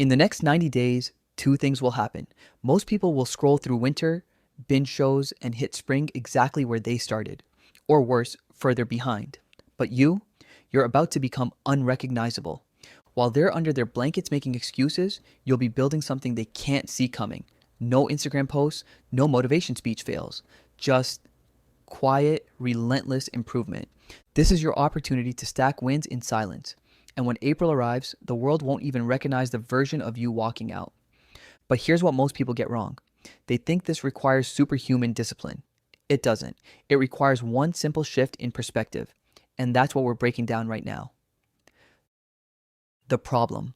In the next 90 days, two things will happen. Most people will scroll through winter, binge shows, and hit spring exactly where they started, or worse, further behind. But you're about to become unrecognizable. While they're under their blankets making excuses, you'll be building something they can't see coming. No Instagram posts, no motivation speech fails. Just quiet, relentless improvement. This is your opportunity to stack wins in silence. And when April arrives, the world won't even recognize the version of you walking out. But here's what most people get wrong. They think this requires superhuman discipline. It doesn't. It requires one simple shift in perspective. And that's what we're breaking down right now. The problem.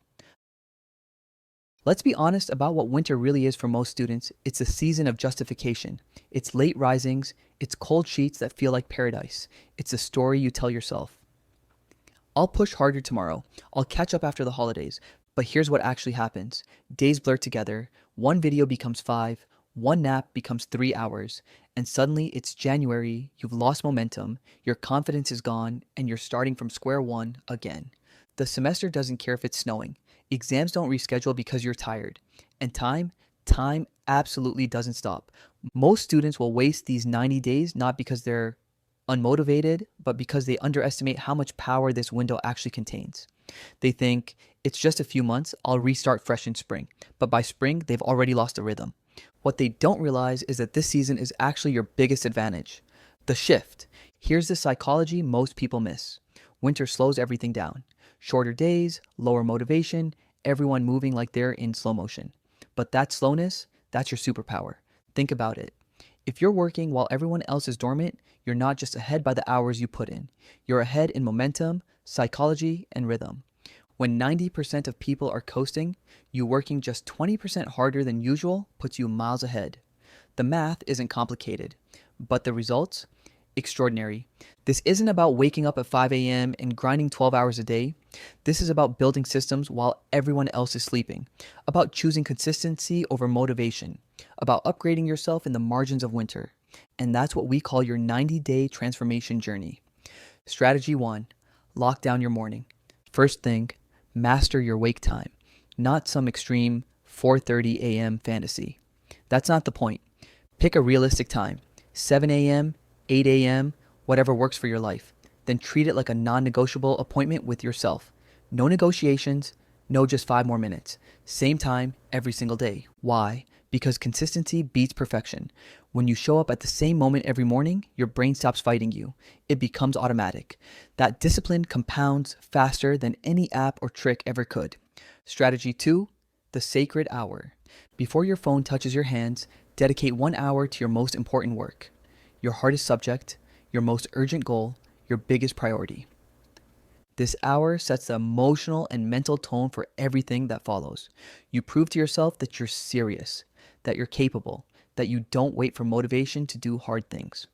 Let's be honest about what winter really is for most students. It's a season of justification. It's late risings. It's cold sheets that feel like paradise. It's a story you tell yourself. I'll push harder tomorrow. I'll catch up after the holidays. But here's what actually happens. Days blur together. One video becomes 5. One nap becomes 3 hours. And suddenly it's January. You've lost momentum. Your confidence is gone. And you're starting from square one again. The semester doesn't care if it's snowing. Exams don't reschedule because you're tired. And time absolutely doesn't stop. Most students will waste these 90 days not because they're unmotivated, but because they underestimate how much power this window actually contains. They think, it's just a few months, I'll restart fresh in spring. But by spring, they've already lost a rhythm. What they don't realize is that this season is actually your biggest advantage. The shift. Here's the psychology most people miss. Winter slows everything down. Shorter days, lower motivation, everyone moving like they're in slow motion. But that slowness, that's your superpower. Think about it. If you're working while everyone else is dormant, you're not just ahead by the hours you put in. You're ahead in momentum, psychology, and rhythm. When 90% of people are coasting, you working just 20% harder than usual puts you miles ahead. The math isn't complicated, but the results? Extraordinary. This isn't about waking up at 5 a.m. and grinding 12 hours a day. This is about building systems while everyone else is sleeping, about choosing consistency over motivation, about upgrading yourself in the margins of winter. And that's what we call your 90-day transformation journey. Strategy 1, lock down your morning. First thing, master your wake time, not some extreme 4:30 a.m. fantasy. That's not the point. Pick a realistic time, 7 a.m., 8 a.m., whatever works for your life. Then treat it like a non-negotiable appointment with yourself. No negotiations, no just 5 more minutes. Same time, every single day. Why? Because consistency beats perfection. When you show up at the same moment every morning, your brain stops fighting you. It becomes automatic. That discipline compounds faster than any app or trick ever could. Strategy 2, the sacred hour. Before your phone touches your hands, dedicate 1 hour to your most important work. Your hardest subject, your most urgent goal, your biggest priority. This hour sets the emotional and mental tone for everything that follows. You prove to yourself that you're serious, that you're capable, that you don't wait for motivation to do hard things.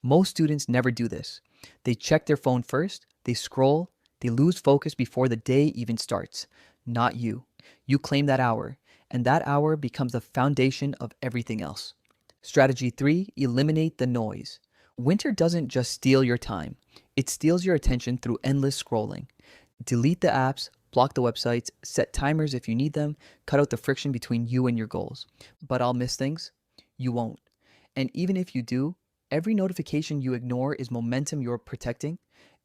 Most students never do this. They check their phone first, they scroll, they lose focus before the day even starts. Not you. You claim that hour, and that hour becomes the foundation of everything else. Strategy 3, eliminate the noise. Winter doesn't just steal your time. It steals your attention through endless scrolling. Delete the apps, block the websites, set timers if you need them, cut out the friction between you and your goals. But I'll miss things? You won't. And even if you do, every notification you ignore is momentum you're protecting.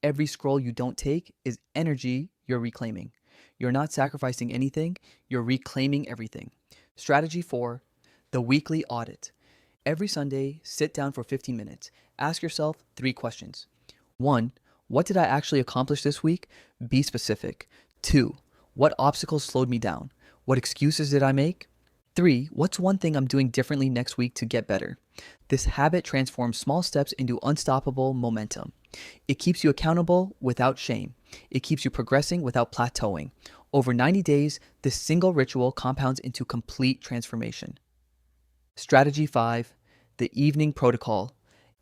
Every scroll you don't take is energy you're reclaiming. You're not sacrificing anything, you're reclaiming everything. Strategy 4, the weekly audit. Every Sunday, sit down for 15 minutes. Ask yourself 3 questions. 1, what did I actually accomplish this week? Be specific. 2, what obstacles slowed me down? What excuses did I make? 3, what's one thing I'm doing differently next week to get better? This habit transforms small steps into unstoppable momentum. It keeps you accountable without shame. It keeps you progressing without plateauing. Over 90 days, this single ritual compounds into complete transformation. Strategy 5, the evening protocol.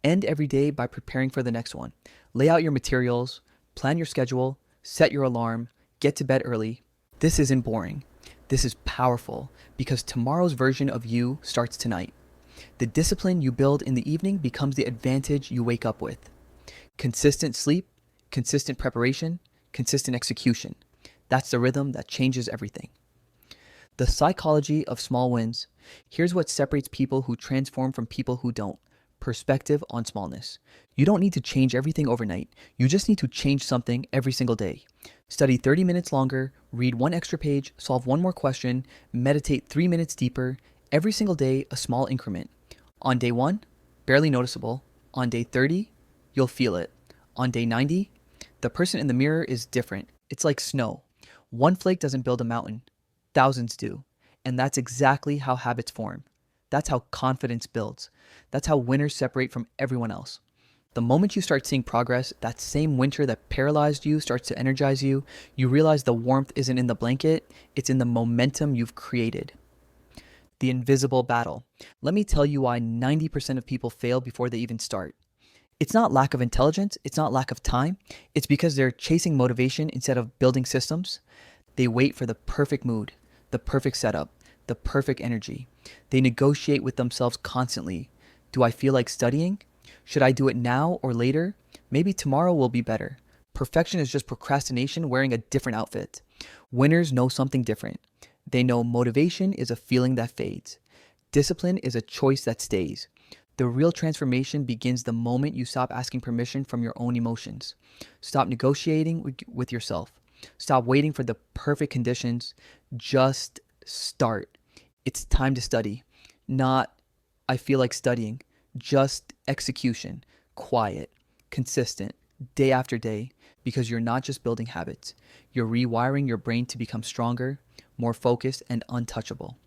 End every day by preparing for the next one. Lay out your materials, plan your schedule, set your alarm, get to bed early. This isn't boring. This is powerful because tomorrow's version of you starts tonight. The discipline you build in the evening becomes the advantage you wake up with. Consistent sleep, consistent preparation, consistent execution. That's the rhythm that changes everything. The psychology of small wins. Here's what separates people who transform from people who don't. Perspective on smallness. You don't need to change everything overnight. You just need to change something every single day. Study 30 minutes longer, read one extra page, solve one more question, meditate 3 minutes deeper. Every single day, a small increment. On day 1, barely noticeable. On day 30, you'll feel it. On day 90, the person in the mirror is different. It's like snow. One flake doesn't build a mountain. Thousands do. And that's exactly how habits form. That's how confidence builds. That's how winners separate from everyone else. The moment you start seeing progress, that same winter that paralyzed you starts to energize you. You realize the warmth isn't in the blanket, it's in the momentum you've created. The invisible battle. Let me tell you why 90% of people fail before they even start. It's not lack of intelligence, it's not lack of time. It's because they're chasing motivation instead of building systems. They wait for the perfect mood, the perfect setup, the perfect energy. They negotiate with themselves constantly. Do I feel like studying? Should I do it now or later? Maybe tomorrow will be better. Perfection is just procrastination wearing a different outfit. Winners know something different. They know motivation is a feeling that fades. Discipline is a choice that stays. The real transformation begins the moment you stop asking permission from your own emotions. Stop negotiating with yourself. Stop waiting for the perfect conditions. Just start. It's time to study. Not, I feel like studying. Just execution. Quiet. Consistent. Day after day. Because you're not just building habits. You're rewiring your brain to become stronger, more focused, and untouchable.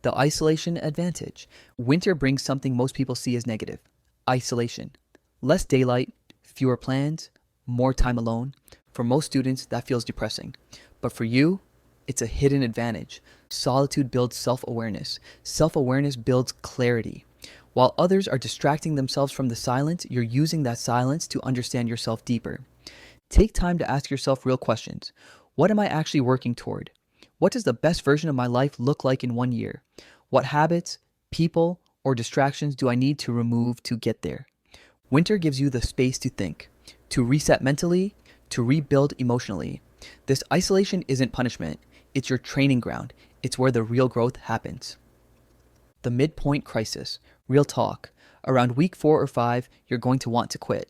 The isolation advantage. Winter brings something most people see as negative. Isolation. Less daylight, fewer plans, more time alone. For most students, that feels depressing. But for you, it's a hidden advantage. Solitude builds self-awareness. Self-awareness builds clarity. While others are distracting themselves from the silence, you're using that silence to understand yourself deeper. Take time to ask yourself real questions. What am I actually working toward? What does the best version of my life look like in 1 year? What habits, people, or distractions do I need to remove to get there? Winter gives you the space to think, to reset mentally, to rebuild emotionally. This isolation isn't punishment. It's your training ground. It's where the real growth happens. The midpoint crisis. Real talk. Around week 4 or 5, you're going to want to quit.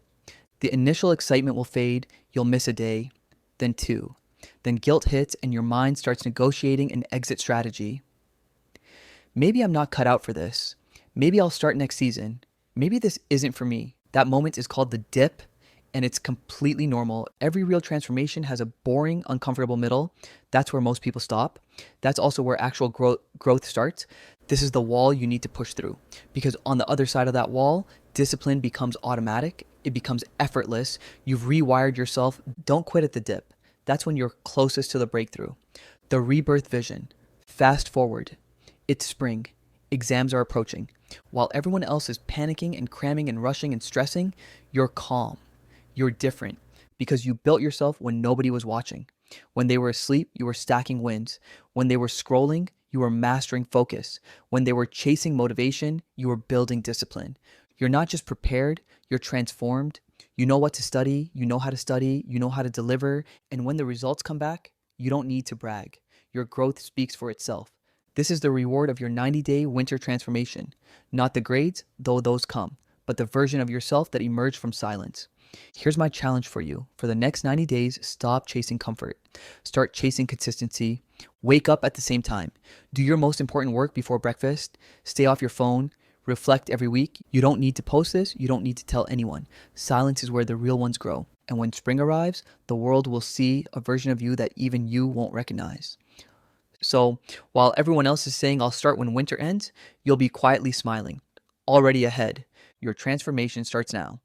The initial excitement will fade. You'll miss a day, then 2. Then guilt hits and your mind starts negotiating an exit strategy. Maybe I'm not cut out for this. Maybe I'll start next season. Maybe this isn't for me. That moment is called the dip, and it's completely normal. Every real transformation has a boring, uncomfortable middle. That's where most people stop. That's also where actual growth starts. This is the wall you need to push through. Because on the other side of that wall, discipline becomes automatic. It becomes effortless. You've rewired yourself. Don't quit at the dip. That's when you're closest to the breakthrough. The rebirth vision. Fast forward. It's spring. Exams are approaching. While everyone else is panicking and cramming and rushing and stressing, you're calm. You're different because you built yourself when nobody was watching. When they were asleep, you were stacking wins. When they were scrolling, you were mastering focus. When they were chasing motivation, you were building discipline. You're not just prepared, you're transformed. You know what to study, you know how to study, you know how to deliver, and when the results come back, you don't need to brag. Your growth speaks for itself. This is the reward of your 90-day winter transformation. Not the grades, though those come, but the version of yourself that emerged from silence. Here's my challenge for you. For the next 90 days, stop chasing comfort. Start chasing consistency. Wake up at the same time. Do your most important work before breakfast. Stay off your phone. Reflect every week. You don't need to post this. You don't need to tell anyone. Silence is where the real ones grow. And when spring arrives, the world will see a version of you that even you won't recognize. So while everyone else is saying I'll start when winter ends, you'll be quietly smiling. Already ahead. Your transformation starts now.